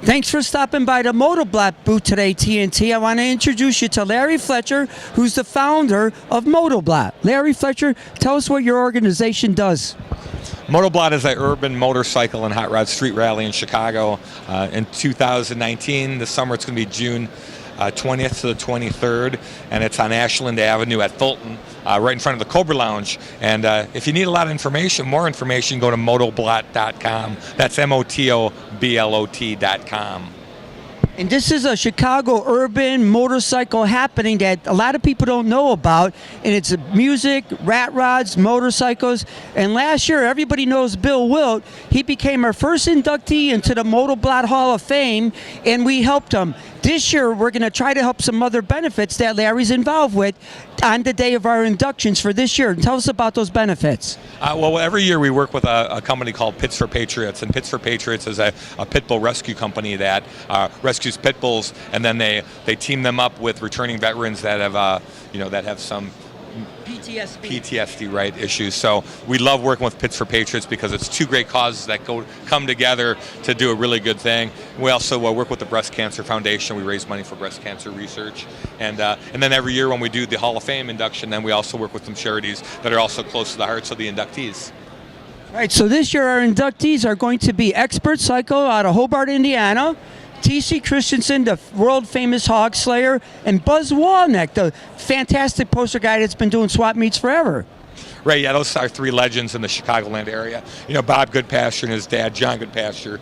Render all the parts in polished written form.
Thanks for stopping by the Motoblot booth today, TNT. I want to introduce you to Larry Fletcher, who's the founder of Motoblot. Larry Fletcher, tell us what your organization does. Motoblot is an urban motorcycle and hot rod street rally in Chicago in 2019. This summer it's going to be June 20th to the 23rd, and it's on Ashland Avenue at Fulton, right in front of the Cobra Lounge. And if you need a lot of information, more information, go to motoblot.com. That's motoblot.com. And this is a Chicago urban motorcycle happening that a lot of people don't know about. And it's music, rat rods, motorcycles. And last year, everybody knows Bill Wilt. He became our first inductee into the Motoblot Hall of Fame, and we helped him. This year, we're going to try to help some other benefits that Larry's involved with on the day of our inductions for this year. Tell us about those benefits. Well, every year we work with a company called Pits for Patriots, and Pits for Patriots is a pit bull rescue company that rescues pit bulls, and then they team them up with returning veterans that have some PTSD, right, issues. So we love working with Pits for Patriots because it's two great causes that come together to do a really good thing. We also work with the Breast Cancer Foundation. We raise money for breast cancer research, and then every year when we do the Hall of Fame induction, then we also work with some charities that are also close to the hearts of the inductees. Right. So this year our inductees are going to be Expert Cycle out of Hobart, Indiana, T.C. Christensen, the world-famous hog slayer, and Buzz Walneck, the fantastic poster guy that's been doing swap meets forever. Right, yeah, those are three legends in the Chicagoland area. You know, Bob Goodpasture and his dad, John Goodpasture,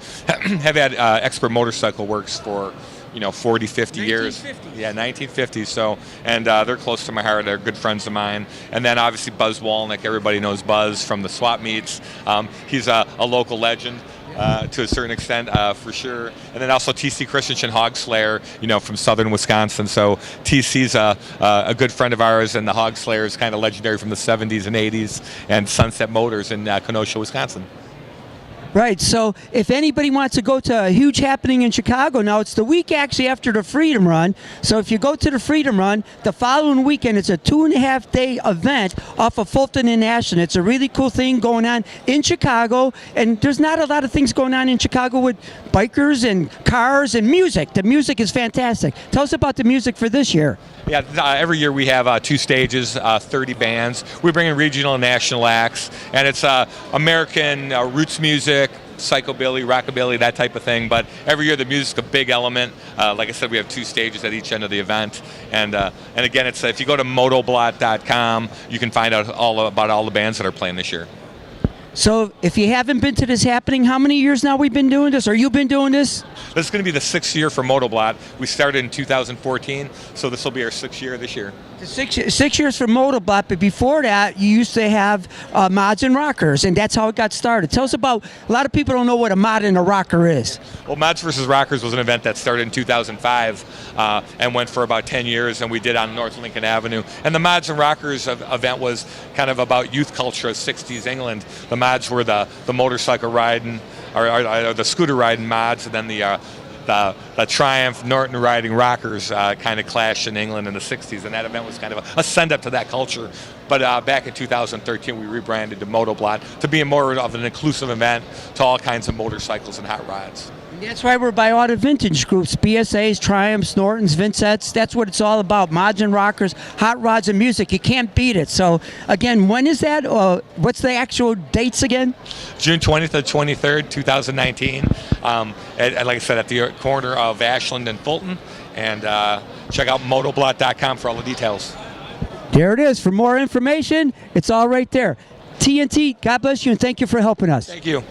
have had Expert Motorcycle Works for 40, 50 years. Yeah, 1950s. So, and they're close to my heart. They're good friends of mine. And then obviously Buzz Walneck. Everybody knows Buzz from the swap meets. He's a local legend. To a certain extent, for sure. And then also T.C. Christensen, Hog Slayer, from southern Wisconsin. So T.C.'s a good friend of ours, and the Hog Slayer is kind of legendary from the 70s and 80s, and Sunset Motors in Kenosha, Wisconsin. Right, so if anybody wants to go to a huge happening in Chicago, now it's the week actually after the Freedom Run. So if you go to the Freedom Run, the following weekend, it's a 2.5-day event off of Fulton and Ashland. It's a really cool thing going on in Chicago, and there's not a lot of things going on in Chicago with bikers and cars and music. The music is fantastic. Tell us about the music for this year. Yeah, every year we have 2 stages, 30 bands. We bring in regional and national acts, and it's American roots music, psychobilly, rockabilly, that type of thing. But every year the music's a big element. Like I said, we have 2 stages at each end of the event. And again, it's if you go to motoblot.com, you can find out all about all the bands that are playing this year. So if you haven't been to this happening, how many years now we've been doing this, or you've been doing this? This is going to be the 6th year for Motoblot. We started in 2014, so this will be our 6th year this year. 6 years for Motoblot, but before that, you used to have mods and rockers, and that's how it got started. Tell us about, a lot of people don't know what a mod and a rocker is. Well, Mods vs. Rockers was an event that started in 2005 and went for about 10 years, and we did on North Lincoln Avenue. And the Mods and Rockers event was kind of about youth culture of 60s England. The mods were the motorcycle riding, or the scooter riding mods, and then the Triumph Norton riding rockers kind of clashed in England in the 60s, and that event was kind of a send-up to that culture. But back in 2013, we rebranded to Motoblot to be more of an inclusive event to all kinds of motorcycles and hot rods. And that's why we're by all the vintage groups, BSAs, Triumphs, Nortons, Vincettes. That's what it's all about, mods and rockers, hot rods and music. You can't beat it. So, again, when is that? What's the actual dates again? June 20th to 23rd, 2019. Like I said, at the corner of Ashland and Fulton. And check out motoblot.com for all the details. There it is. For more information, it's all right there. TNT, God bless you, and thank you for helping us. Thank you.